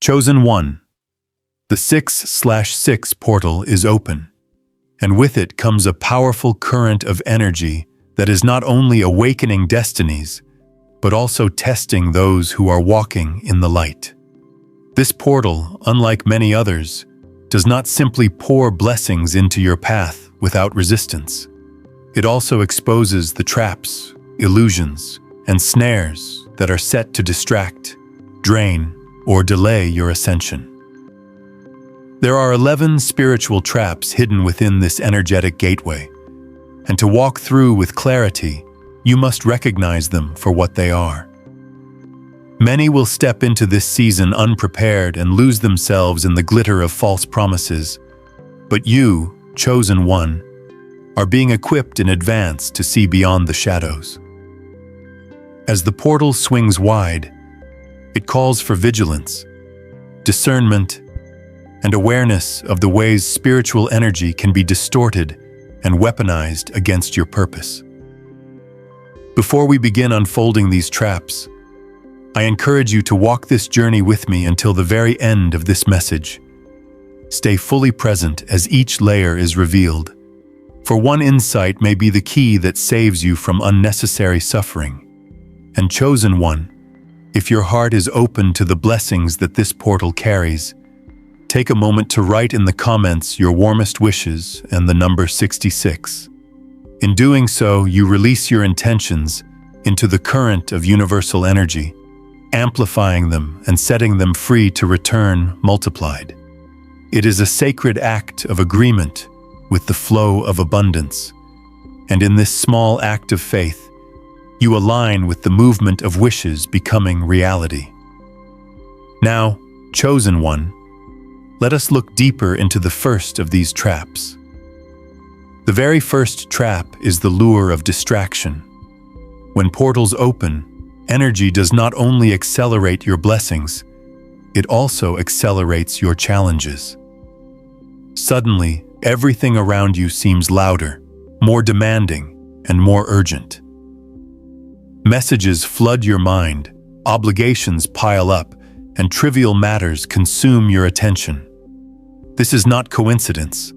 Chosen 1. The 6/6 portal is open, and with it comes a powerful current of energy that is not only awakening destinies, but also testing those who are walking in the light. This portal, unlike many others, does not simply pour blessings into your path without resistance. It also exposes the traps, illusions, and snares that are set to distract, drain, or delay your ascension. There are 11 spiritual traps hidden within this energetic gateway, and to walk through with clarity, you must recognize them for what they are. Many will step into this season unprepared and lose themselves in the glitter of false promises, but you, chosen one, are being equipped in advance to see beyond the shadows. As the portal swings wide, it calls for vigilance, discernment, and awareness of the ways spiritual energy can be distorted and weaponized against your purpose. Before we begin unfolding these traps, I encourage you to walk this journey with me until the very end of this message. Stay fully present as each layer is revealed, for one insight may be the key that saves you from unnecessary suffering. And chosen one, if your heart is open to the blessings that this portal carries, take a moment to write in the comments your warmest wishes and the number 66. In doing so, you release your intentions into the current of universal energy, amplifying them and setting them free to return multiplied. It is a sacred act of agreement with the flow of abundance, and in this small act of faith, you align with the movement of wishes becoming reality. Now, chosen one, let us look deeper into the first of these traps. The very first trap is the lure of distraction. When portals open, energy does not only accelerate your blessings, it also accelerates your challenges. Suddenly, everything around you seems louder, more demanding, and more urgent. Messages flood your mind, obligations pile up, and trivial matters consume your attention. This is not coincidence.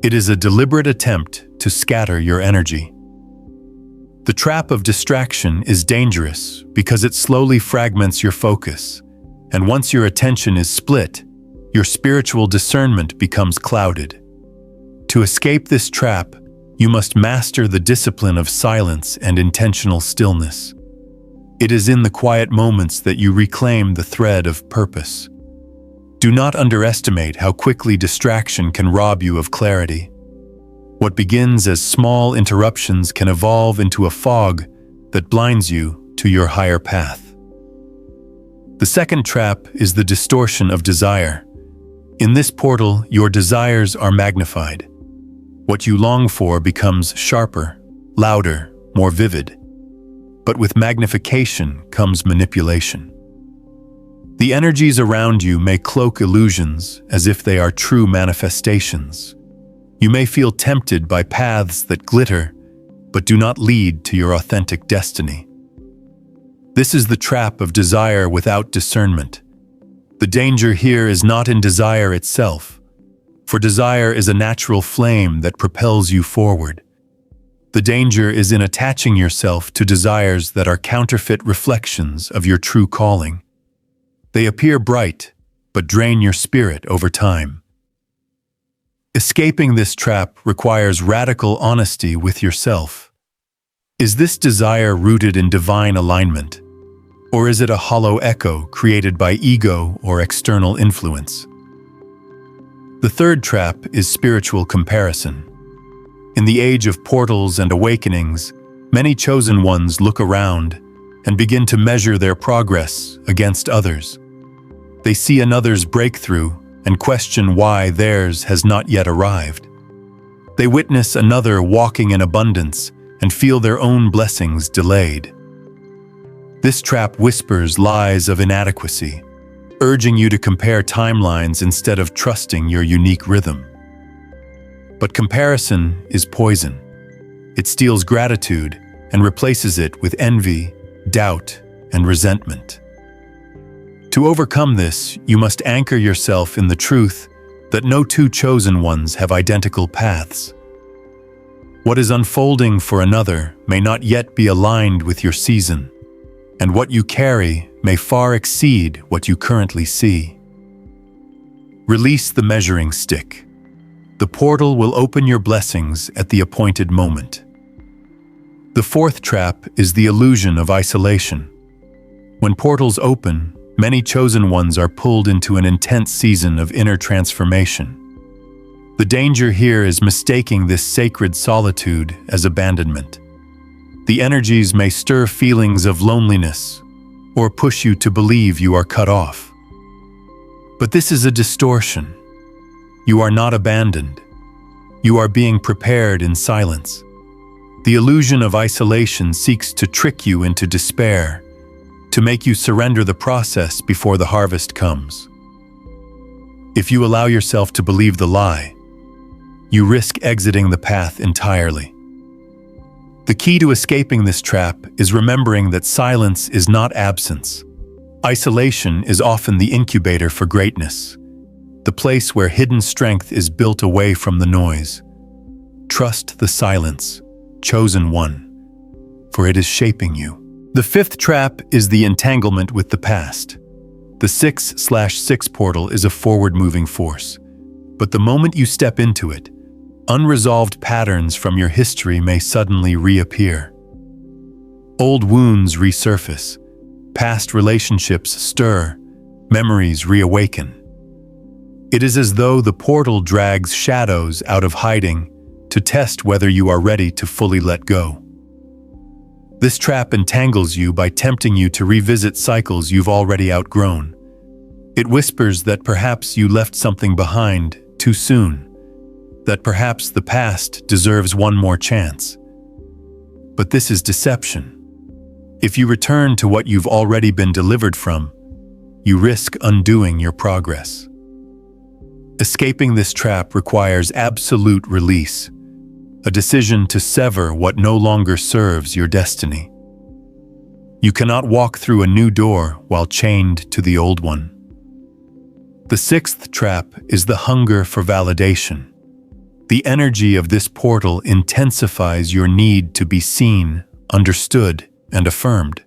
It is a deliberate attempt to scatter your energy. The trap of distraction is dangerous because it slowly fragments your focus, and once your attention is split, your spiritual discernment becomes clouded. To escape this trap, you must master the discipline of silence and intentional stillness. It is in the quiet moments that you reclaim the thread of purpose. Do not underestimate how quickly distraction can rob you of clarity. What begins as small interruptions can evolve into a fog that blinds you to your higher path. The second trap is the distortion of desire. In this portal, your desires are magnified. What you long for becomes sharper, louder, more vivid. But with magnification comes manipulation. The energies around you may cloak illusions as if they are true manifestations. You may feel tempted by paths that glitter, but do not lead to your authentic destiny. This is the trap of desire without discernment. The danger here is not in desire itself, for desire is a natural flame that propels you forward. The danger is in attaching yourself to desires that are counterfeit reflections of your true calling. They appear bright, but drain your spirit over time. Escaping this trap requires radical honesty with yourself. Is this desire rooted in divine alignment, or is it a hollow echo created by ego or external influence? The third trap is spiritual comparison. In the age of portals and awakenings, many chosen ones look around and begin to measure their progress against others. They see another's breakthrough and question why theirs has not yet arrived. They witness another walking in abundance and feel their own blessings delayed. This trap whispers lies of inadequacy, urging you to compare timelines instead of trusting your unique rhythm. But comparison is poison. It steals gratitude and replaces it with envy, doubt, and resentment. To overcome this, you must anchor yourself in the truth that no two chosen ones have identical paths. What is unfolding for another may not yet be aligned with your season, and what you carry may far exceed what you currently see. Release the measuring stick. The portal will open your blessings at the appointed moment. The fourth trap is the illusion of isolation. When portals open, many chosen ones are pulled into an intense season of inner transformation. The danger here is mistaking this sacred solitude as abandonment. The energies may stir feelings of loneliness or push you to believe you are cut off. But this is a distortion. You are not abandoned. You are being prepared in silence. The illusion of isolation seeks to trick you into despair, to make you surrender the process before the harvest comes. If you allow yourself to believe the lie, you risk exiting the path entirely. The key to escaping this trap is remembering that silence is not absence. Isolation is often the incubator for greatness, the place where hidden strength is built away from the noise. Trust the silence, chosen one, for it is shaping you. The fifth trap is the entanglement with the past. The 6/6 portal is a forward-moving force, but the moment you step into it, unresolved patterns from your history may suddenly reappear. Old wounds resurface, past relationships stir, memories reawaken. It is as though the portal drags shadows out of hiding to test whether you are ready to fully let go. This trap entangles you by tempting you to revisit cycles you've already outgrown. It whispers that perhaps you left something behind too soon, that perhaps the past deserves one more chance. But this is deception. If you return to what you've already been delivered from, you risk undoing your progress. Escaping this trap requires absolute release, a decision to sever what no longer serves your destiny. You cannot walk through a new door while chained to the old one. The sixth trap is the hunger for validation. The energy of this portal intensifies your need to be seen, understood, and affirmed.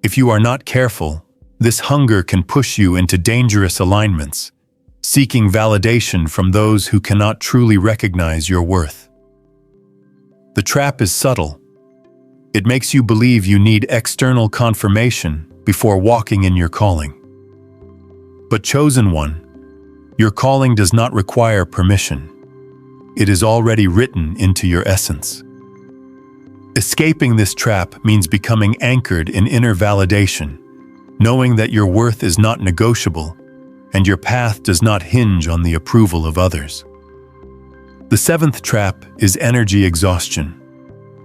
If you are not careful, this hunger can push you into dangerous alignments, seeking validation from those who cannot truly recognize your worth. The trap is subtle. It makes you believe you need external confirmation before walking in your calling. But chosen one, your calling does not require permission. It is already written into your essence. Escaping this trap means becoming anchored in inner validation, knowing that your worth is not negotiable and your path does not hinge on the approval of others. The seventh trap is energy exhaustion.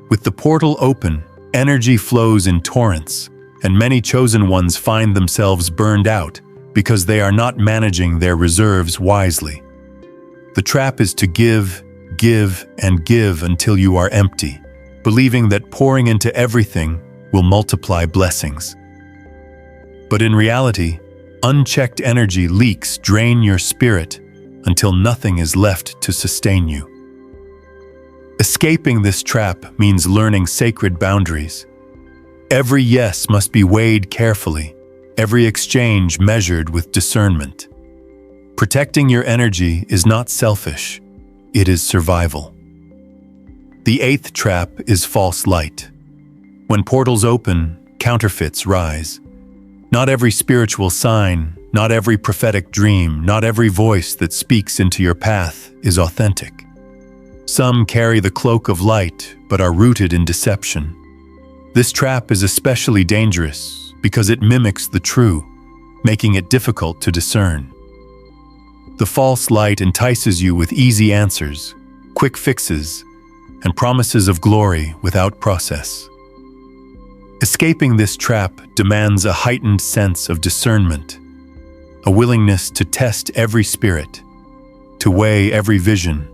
With the portal open, energy flows in torrents, and many chosen ones find themselves burned out because they are not managing their reserves wisely. The trap is to give, and give until you are empty, believing that pouring into everything will multiply blessings. But in reality, unchecked energy leaks drain your spirit until nothing is left to sustain you. Escaping this trap means learning sacred boundaries. Every yes must be weighed carefully, every exchange measured with discernment. Protecting your energy is not selfish, it is survival. The eighth trap is false light. When portals open, counterfeits rise. Not every spiritual sign, not every prophetic dream, not every voice that speaks into your path is authentic. Some carry the cloak of light but are rooted in deception. This trap is especially dangerous because it mimics the true, making it difficult to discern. The false light entices you with easy answers, quick fixes, and promises of glory without process. Escaping this trap demands a heightened sense of discernment, a willingness to test every spirit, to weigh every vision,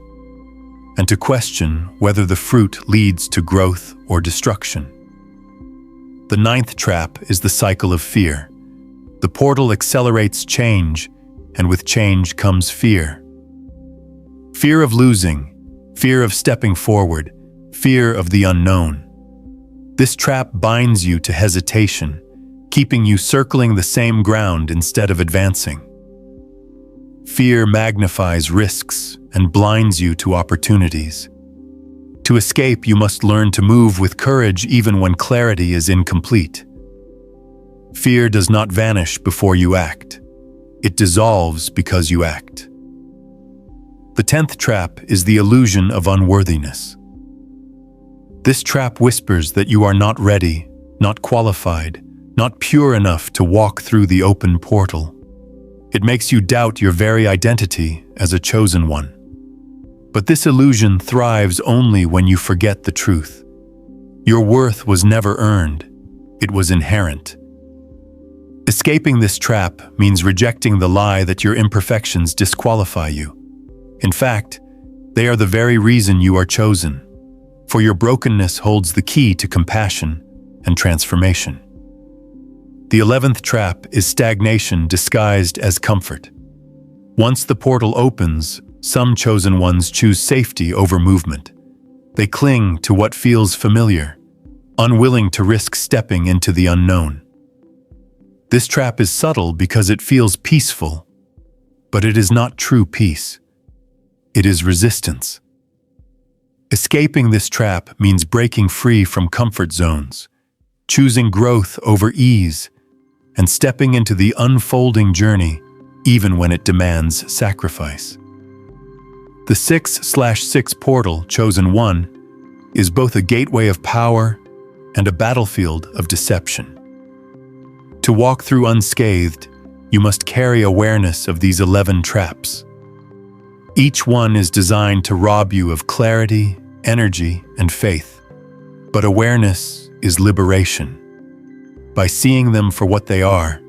and to question whether the fruit leads to growth or destruction. The ninth trap is the cycle of fear. The portal accelerates change, and with change comes fear. Fear of losing, fear of stepping forward, fear of the unknown. This trap binds you to hesitation, keeping you circling the same ground instead of advancing. Fear magnifies risks and blinds you to opportunities. To escape, you must learn to move with courage even when clarity is incomplete. Fear does not vanish before you act. It dissolves because you act. The 10th trap is the illusion of unworthiness. This trap whispers that you are not ready, not qualified, not pure enough to walk through the open portal. It makes you doubt your very identity as a chosen one. But this illusion thrives only when you forget the truth. Your worth was never earned. It was inherent. Escaping this trap means rejecting the lie that your imperfections disqualify you. In fact, they are the very reason you are chosen, for your brokenness holds the key to compassion and transformation. The 11th trap is stagnation disguised as comfort. Once the portal opens, some chosen ones choose safety over movement. They cling to what feels familiar, unwilling to risk stepping into the unknown. This trap is subtle because it feels peaceful, but it is not true peace. It is resistance. Escaping this trap means breaking free from comfort zones, choosing growth over ease, and stepping into the unfolding journey even when it demands sacrifice. The 6/6 portal, chosen one, is both a gateway of power and a battlefield of deception. To walk through unscathed, you must carry awareness of these 11 traps. Each one is designed to rob you of clarity, energy, and faith. But awareness is liberation. By seeing them for what they are,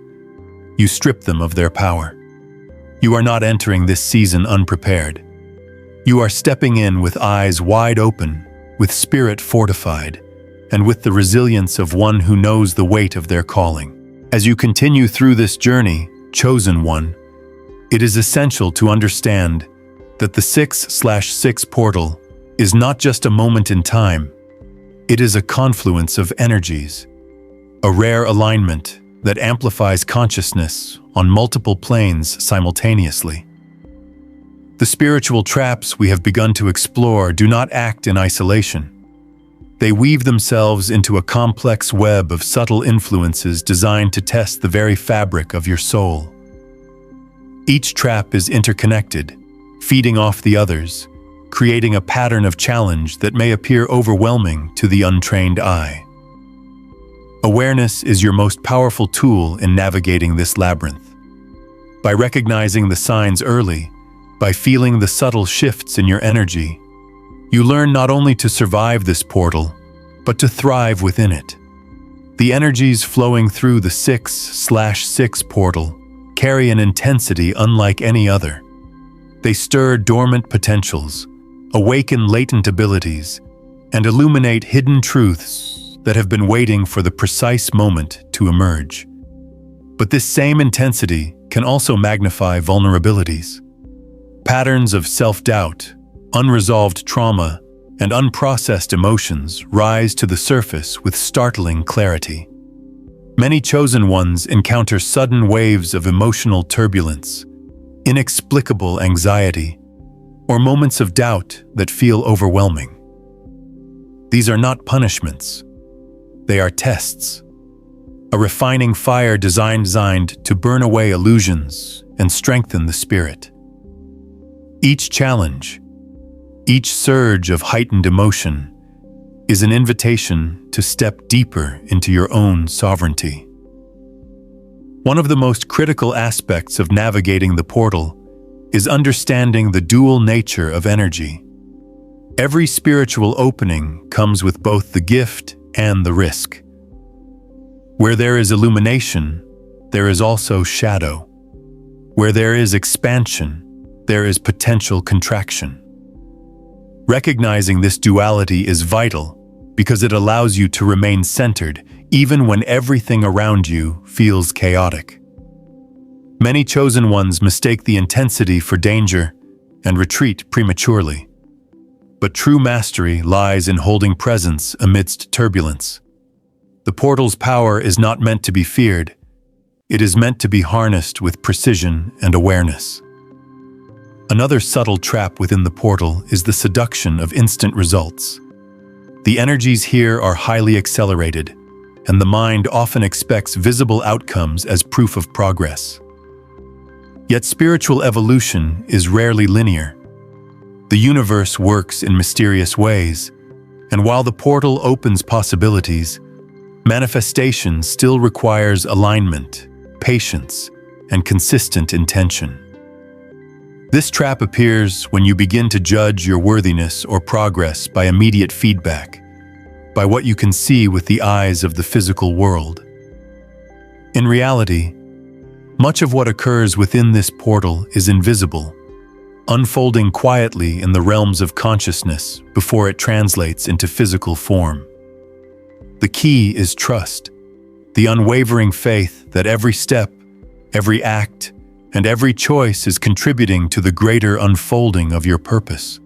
you strip them of their power. You are not entering this season unprepared. You are stepping in with eyes wide open, with spirit fortified, and with the resilience of one who knows the weight of their calling. As you continue through this journey, chosen one, it is essential to understand that the 6/6 portal is not just a moment in time. It is a confluence of energies, a rare alignment that amplifies consciousness on multiple planes simultaneously. The spiritual traps we have begun to explore do not act in isolation. They weave themselves into a complex web of subtle influences designed to test the very fabric of your soul. Each trap is interconnected, feeding off the others, creating a pattern of challenge that may appear overwhelming to the untrained eye. Awareness is your most powerful tool in navigating this labyrinth. By recognizing the signs early, by feeling the subtle shifts in your energy, you learn not only to survive this portal, but to thrive within it. The energies flowing through the 6/6 portal carry an intensity unlike any other. They stir dormant potentials, awaken latent abilities, and illuminate hidden truths that have been waiting for the precise moment to emerge. But this same intensity can also magnify vulnerabilities. Patterns of self-doubt, unresolved trauma, and unprocessed emotions rise to the surface with startling clarity. Many chosen ones encounter sudden waves of emotional turbulence, inexplicable anxiety, or moments of doubt that feel overwhelming. These are not punishments. They are tests, a refining fire designed to burn away illusions and strengthen the spirit. Each challenge, each surge of heightened emotion, is an invitation to step deeper into your own sovereignty. One of the most critical aspects of navigating the portal is understanding the dual nature of energy. Every spiritual opening comes with both the gift and the risk. Where there is illumination, there is also shadow. Where there is expansion, there is potential contraction. Recognizing this duality is vital because it allows you to remain centered even when everything around you feels chaotic. Many chosen ones mistake the intensity for danger and retreat prematurely. But true mastery lies in holding presence amidst turbulence. The portal's power is not meant to be feared. It is meant to be harnessed with precision and awareness. Another subtle trap within the portal is the seduction of instant results. The energies here are highly accelerated, and the mind often expects visible outcomes as proof of progress. Yet spiritual evolution is rarely linear. The universe works in mysterious ways, and while the portal opens possibilities, manifestation still requires alignment, patience, and consistent intention. This trap appears when you begin to judge your worthiness or progress by immediate feedback, by what you can see with the eyes of the physical world. In reality, much of what occurs within this portal is invisible, unfolding quietly in the realms of consciousness before it translates into physical form. The key is trust, the unwavering faith that every step, every act, and every choice is contributing to the greater unfolding of your purpose.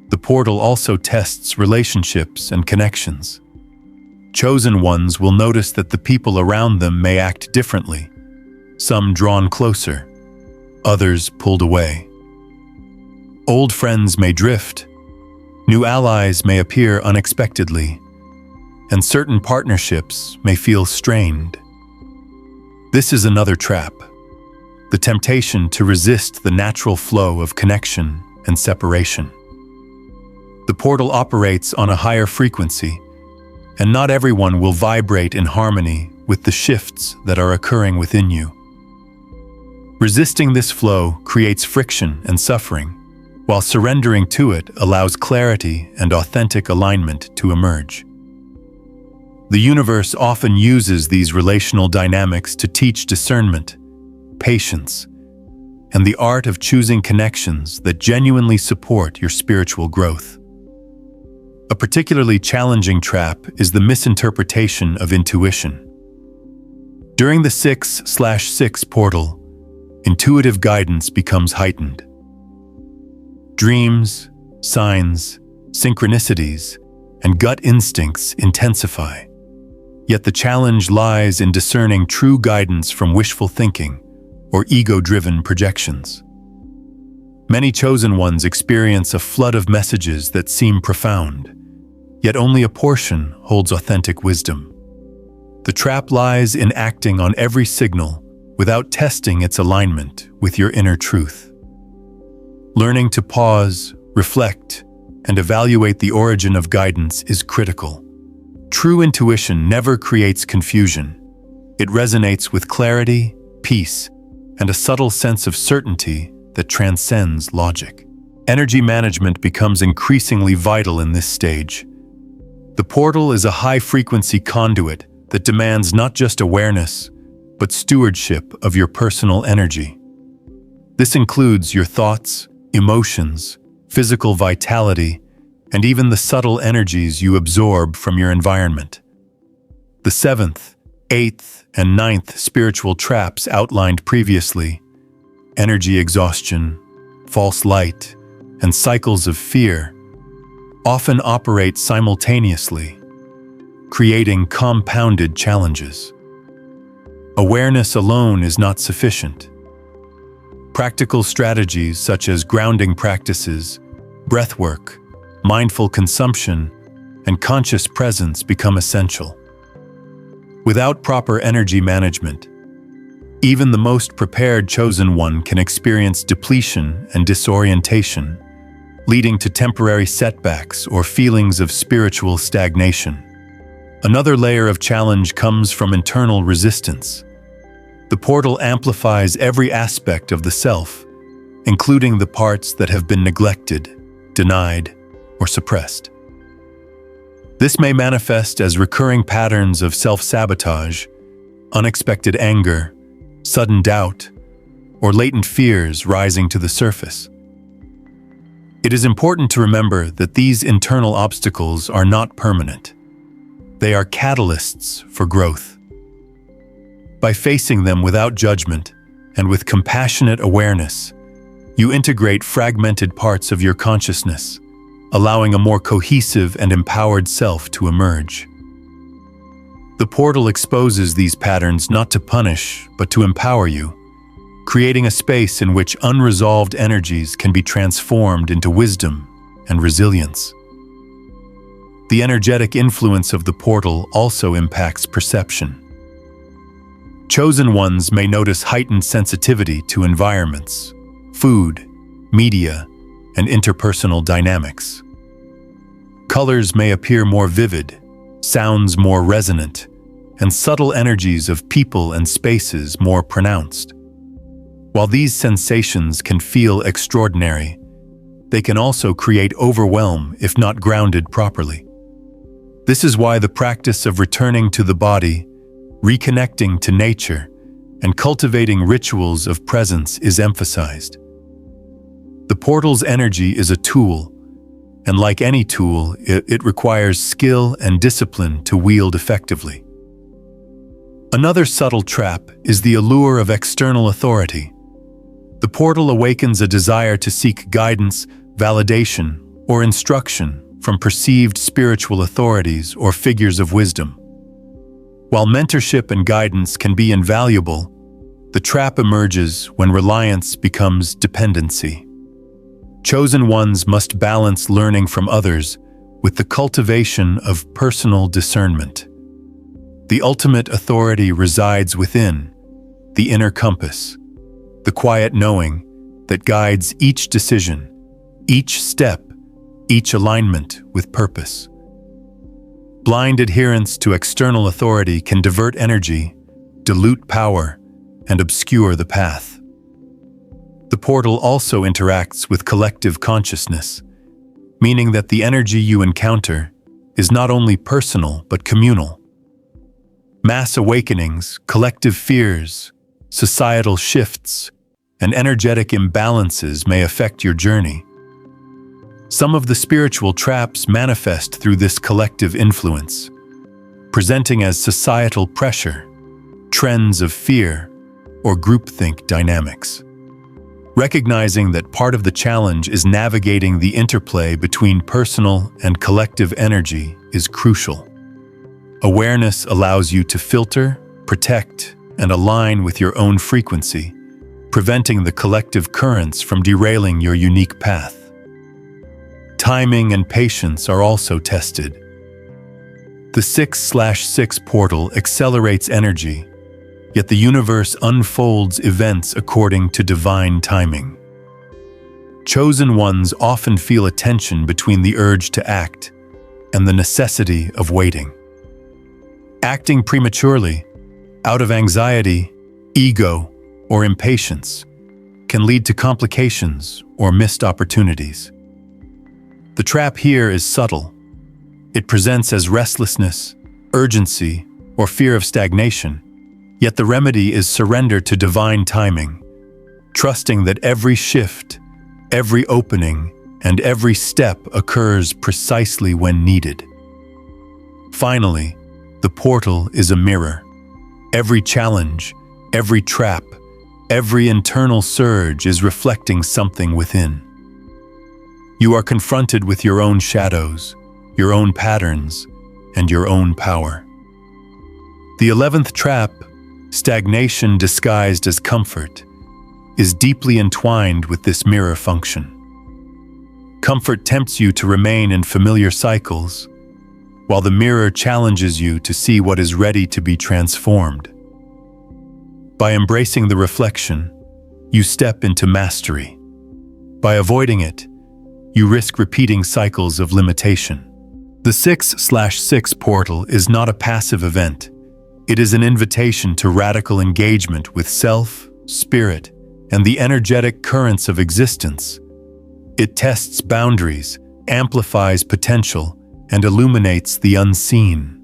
The portal also tests relationships and connections. Chosen ones will notice that the people around them may act differently, some drawn closer, others pulled away. Old friends may drift, new allies may appear unexpectedly, and certain partnerships may feel strained. This is another trap, the temptation to resist the natural flow of connection and separation. The portal operates on a higher frequency, and not everyone will vibrate in harmony with the shifts that are occurring within you. Resisting this flow creates friction and suffering, while surrendering to it allows clarity and authentic alignment to emerge. The universe often uses these relational dynamics to teach discernment, patience, and the art of choosing connections that genuinely support your spiritual growth. A particularly challenging trap is the misinterpretation of intuition. During the 6/6 portal, intuitive guidance becomes heightened. Dreams, signs, synchronicities, and gut instincts intensify. Yet the challenge lies in discerning true guidance from wishful thinking or ego-driven projections. Many chosen ones experience a flood of messages that seem profound, yet only a portion holds authentic wisdom. The trap lies in acting on every signal without testing its alignment with your inner truth. Learning to pause, reflect, and evaluate the origin of guidance is critical. True intuition never creates confusion. It resonates with clarity, peace, and a subtle sense of certainty that transcends logic. Energy management becomes increasingly vital in this stage. The portal is a high-frequency conduit that demands not just awareness, but stewardship of your personal energy. This includes your thoughts, emotions, physical vitality, and even the subtle energies you absorb from your environment. The 7th, 8th, and 9th spiritual traps outlined previously, energy exhaustion, false light, and cycles of fear, often operate simultaneously, creating compounded challenges. Awareness alone is not sufficient. Practical strategies such as grounding practices, breathwork, mindful consumption, and conscious presence become essential. Without proper energy management, even the most prepared chosen one can experience depletion and disorientation, leading to temporary setbacks or feelings of spiritual stagnation. Another layer of challenge comes from internal resistance. The portal amplifies every aspect of the self, including the parts that have been neglected, denied, or suppressed. This may manifest as recurring patterns of self-sabotage, unexpected anger, sudden doubt, or latent fears rising to the surface. It is important to remember that these internal obstacles are not permanent. They are catalysts for growth. By facing them without judgment and with compassionate awareness, you integrate fragmented parts of your consciousness, allowing a more cohesive and empowered self to emerge. The portal exposes these patterns not to punish, but to empower you, creating a space in which unresolved energies can be transformed into wisdom and resilience. The energetic influence of the portal also impacts perception. Chosen ones may notice heightened sensitivity to environments, food, media, and interpersonal dynamics. Colors may appear more vivid, sounds more resonant, and subtle energies of people and spaces more pronounced. While these sensations can feel extraordinary, they can also create overwhelm if not grounded properly. This is why the practice of returning to the body, reconnecting to nature, and cultivating rituals of presence is emphasized. The portal's energy is a tool, and like any tool, it requires skill and discipline to wield effectively. Another subtle trap is the allure of external authority. The portal awakens a desire to seek guidance, validation, or instruction from perceived spiritual authorities or figures of wisdom. While mentorship and guidance can be invaluable, the trap emerges when reliance becomes dependency. Chosen ones must balance learning from others with the cultivation of personal discernment. The ultimate authority resides within, the inner compass, the quiet knowing that guides each decision, each step, each alignment with purpose. Blind adherence to external authority can divert energy, dilute power, and obscure the path. The portal also interacts with collective consciousness, meaning that the energy you encounter is not only personal but communal. Mass awakenings, collective fears, societal shifts, and energetic imbalances may affect your journey. Some of the spiritual traps manifest through this collective influence, presenting as societal pressure, trends of fear, or groupthink dynamics. Recognizing that part of the challenge is navigating the interplay between personal and collective energy is crucial. Awareness allows you to filter, protect, and align with your own frequency, preventing the collective currents from derailing your unique path. Timing and patience are also tested. The 6/6 portal accelerates energy, yet the universe unfolds events according to divine timing. Chosen ones often feel a tension between the urge to act and the necessity of waiting. Acting prematurely, out of anxiety, ego, or impatience, can lead to complications or missed opportunities. The trap here is subtle. It presents as restlessness, urgency, or fear of stagnation, yet the remedy is surrender to divine timing, trusting that every shift, every opening, and every step occurs precisely when needed. Finally, the portal is a mirror. Every challenge, every trap, every internal surge is reflecting something within. You are confronted with your own shadows, your own patterns, and your own power. The 11th trap, stagnation disguised as comfort, is deeply entwined with this mirror function. Comfort tempts you to remain in familiar cycles, while the mirror challenges you to see what is ready to be transformed. By embracing the reflection, you step into mastery. By avoiding it, you risk repeating cycles of limitation. The 6/6 portal is not a passive event. It is an invitation to radical engagement with self, spirit, and the energetic currents of existence. It tests boundaries, amplifies potential, and illuminates the unseen.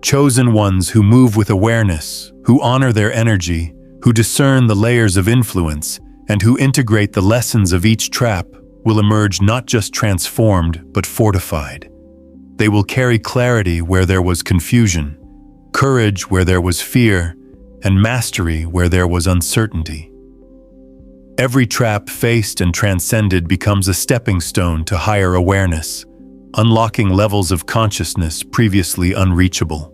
Chosen ones who move with awareness, who honor their energy, who discern the layers of influence, and who integrate the lessons of each trap will emerge not just transformed, but fortified. They will carry clarity where there was confusion, courage where there was fear, and mastery where there was uncertainty. Every trap faced and transcended becomes a stepping stone to higher awareness, unlocking levels of consciousness previously unreachable.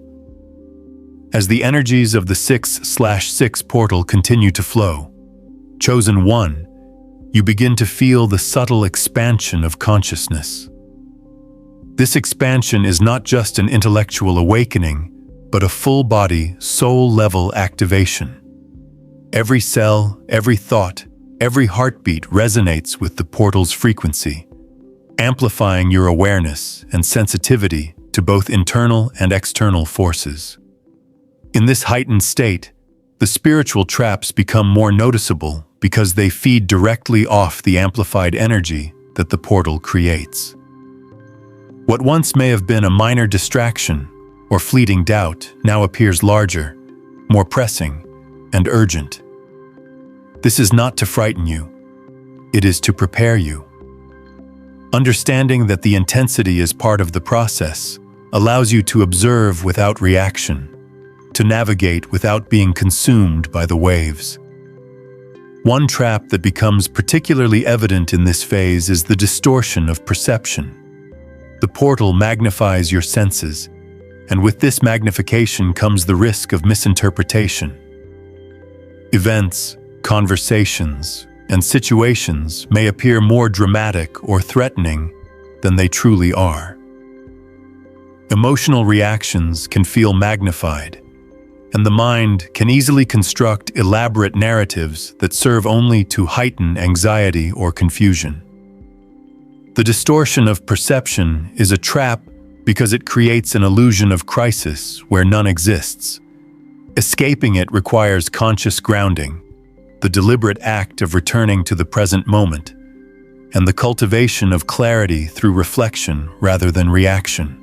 As the energies of the 6/6 portal continue to flow, Chosen One, you begin to feel the subtle expansion of consciousness. This expansion is not just an intellectual awakening, but a full-body, soul-level activation. Every cell, every thought, every heartbeat resonates with the portal's frequency, amplifying your awareness and sensitivity to both internal and external forces. In this heightened state, the spiritual traps become more noticeable because they feed directly off the amplified energy that the portal creates. What once may have been a minor distraction or fleeting doubt now appears larger, more pressing, and urgent. This is not to frighten you. It is to prepare you. Understanding that the intensity is part of the process allows you to observe without reaction, to navigate without being consumed by the waves. One trap that becomes particularly evident in this phase is the distortion of perception. The portal magnifies your senses, and with this magnification comes the risk of misinterpretation. Events, conversations, and situations may appear more dramatic or threatening than they truly are. Emotional reactions can feel magnified, and the mind can easily construct elaborate narratives that serve only to heighten anxiety or confusion. The distortion of perception is a trap because it creates an illusion of crisis where none exists. Escaping it requires conscious grounding, the deliberate act of returning to the present moment, and the cultivation of clarity through reflection rather than reaction.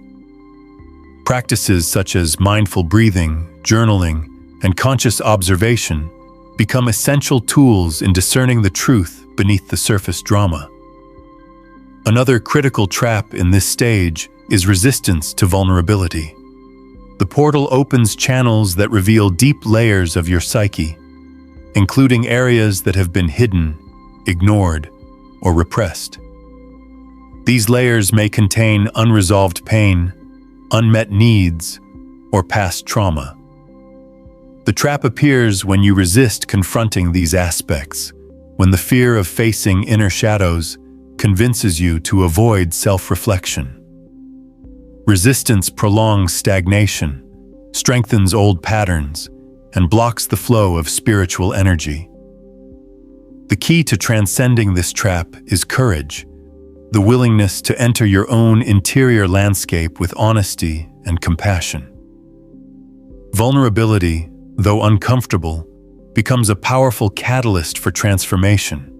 Practices such as mindful breathing, journaling, and conscious observation become essential tools in discerning the truth beneath the surface drama. Another critical trap in this stage is resistance to vulnerability. The portal opens channels that reveal deep layers of your psyche, including areas that have been hidden, ignored, or repressed. These layers may contain unresolved pain, unmet needs, or past trauma. The trap appears when you resist confronting these aspects, when the fear of facing inner shadows convinces you to avoid self-reflection. Resistance prolongs stagnation, strengthens old patterns, and blocks the flow of spiritual energy. The key to transcending this trap is courage, the willingness to enter your own interior landscape with honesty and compassion. Vulnerability, though uncomfortable, becomes a powerful catalyst for transformation.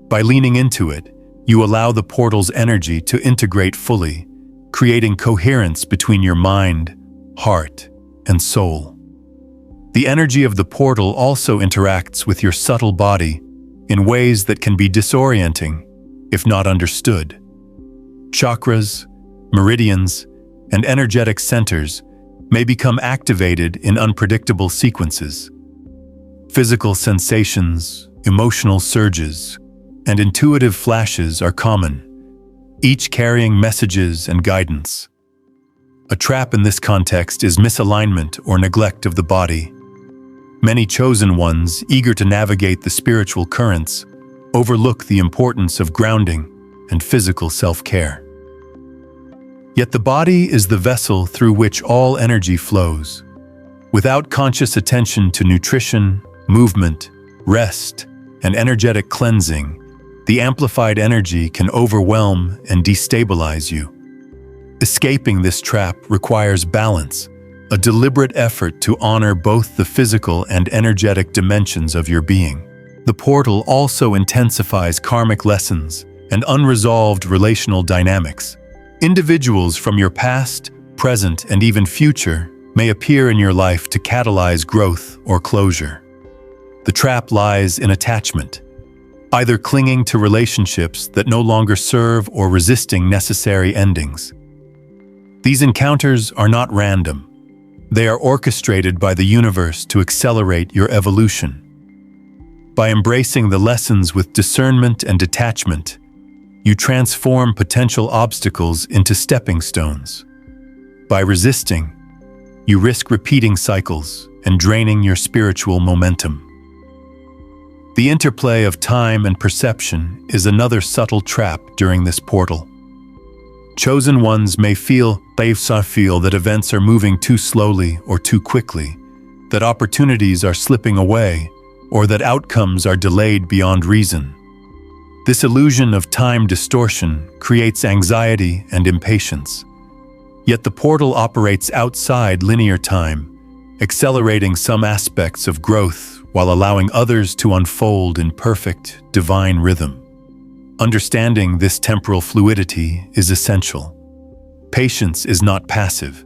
By leaning into it, you allow the portal's energy to integrate fully, creating coherence between your mind, heart, and soul. The energy of the portal also interacts with your subtle body in ways that can be disorienting if not understood. Chakras, meridians, and energetic centers may become activated in unpredictable sequences. Physical sensations, emotional surges, and intuitive flashes are common, each carrying messages and guidance. A trap in this context is misalignment or neglect of the body. Many chosen ones, eager to navigate the spiritual currents, overlook the importance of grounding and physical self-care. Yet the body is the vessel through which all energy flows. Without conscious attention to nutrition, movement, rest, and energetic cleansing, the amplified energy can overwhelm and destabilize you. Escaping this trap requires balance, a deliberate effort to honor both the physical and energetic dimensions of your being. The portal also intensifies karmic lessons and unresolved relational dynamics. Individuals from your past, present, and even future may appear in your life to catalyze growth or closure. The trap lies in attachment, either clinging to relationships that no longer serve or resisting necessary endings. These encounters are not random. They are orchestrated by the universe to accelerate your evolution. By embracing the lessons with discernment and detachment, you transform potential obstacles into stepping stones. By resisting, you risk repeating cycles and draining your spiritual momentum. The interplay of time and perception is another subtle trap during this portal. Chosen ones may feel that events are moving too slowly or too quickly, that opportunities are slipping away, or that outcomes are delayed beyond reason. This illusion of time distortion creates anxiety and impatience. Yet the portal operates outside linear time, accelerating some aspects of growth while allowing others to unfold in perfect, divine rhythm. Understanding this temporal fluidity is essential. Patience is not passive.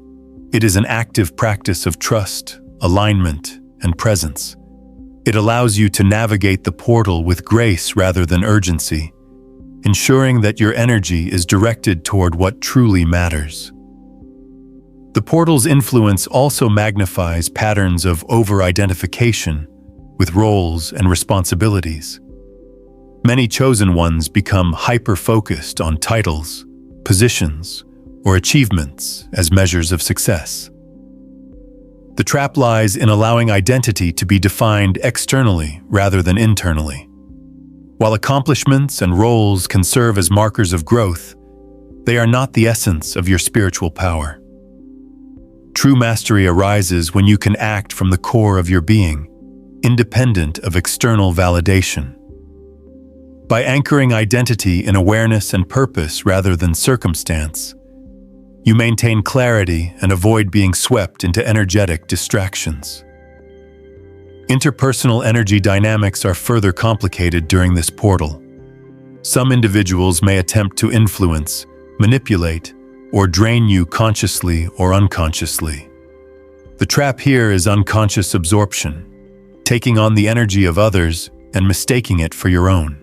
It is an active practice of trust, alignment, and presence. It allows you to navigate the portal with grace rather than urgency, ensuring that your energy is directed toward what truly matters. The portal's influence also magnifies patterns of over-identification with roles and responsibilities. Many chosen ones become hyper-focused on titles, positions, or achievements as measures of success. The trap lies in allowing identity to be defined externally rather than internally. While accomplishments and roles can serve as markers of growth, they are not the essence of your spiritual power. True mastery arises when you can act from the core of your being, independent of external validation. By anchoring identity in awareness and purpose rather than circumstance, you maintain clarity and avoid being swept into energetic distractions. Interpersonal energy dynamics are further complicated during this portal. Some individuals may attempt to influence, manipulate, or drain you consciously or unconsciously. The trap here is unconscious absorption, taking on the energy of others and mistaking it for your own.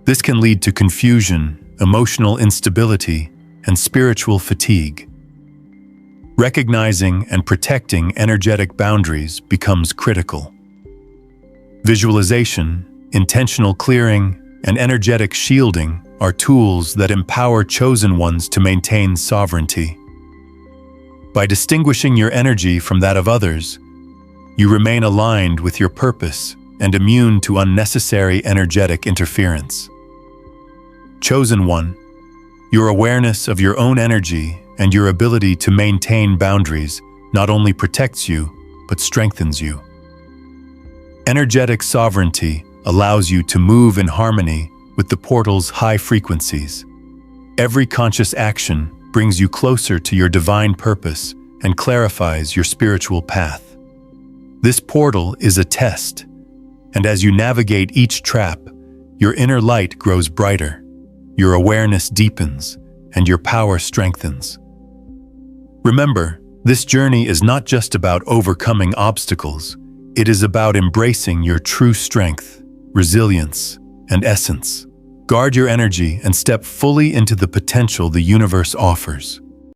This can lead to confusion, emotional instability, and spiritual fatigue. Recognizing and protecting energetic boundaries becomes critical. Visualization, intentional clearing, and energetic shielding are tools that empower chosen ones to maintain sovereignty. By distinguishing your energy from that of others, you remain aligned with your purpose and immune to unnecessary energetic interference. Chosen one, your awareness of your own energy and your ability to maintain boundaries not only protects you, but strengthens you. Energetic sovereignty allows you to move in harmony with the portal's high frequencies. Every conscious action brings you closer to your divine purpose and clarifies your spiritual path. This portal is a test, and as you navigate each trap, your inner light grows brighter, your awareness deepens, and your power strengthens. Remember, this journey is not just about overcoming obstacles, it is about embracing your true strength, resilience, and essence. Guard your energy and step fully into the potential the universe offers.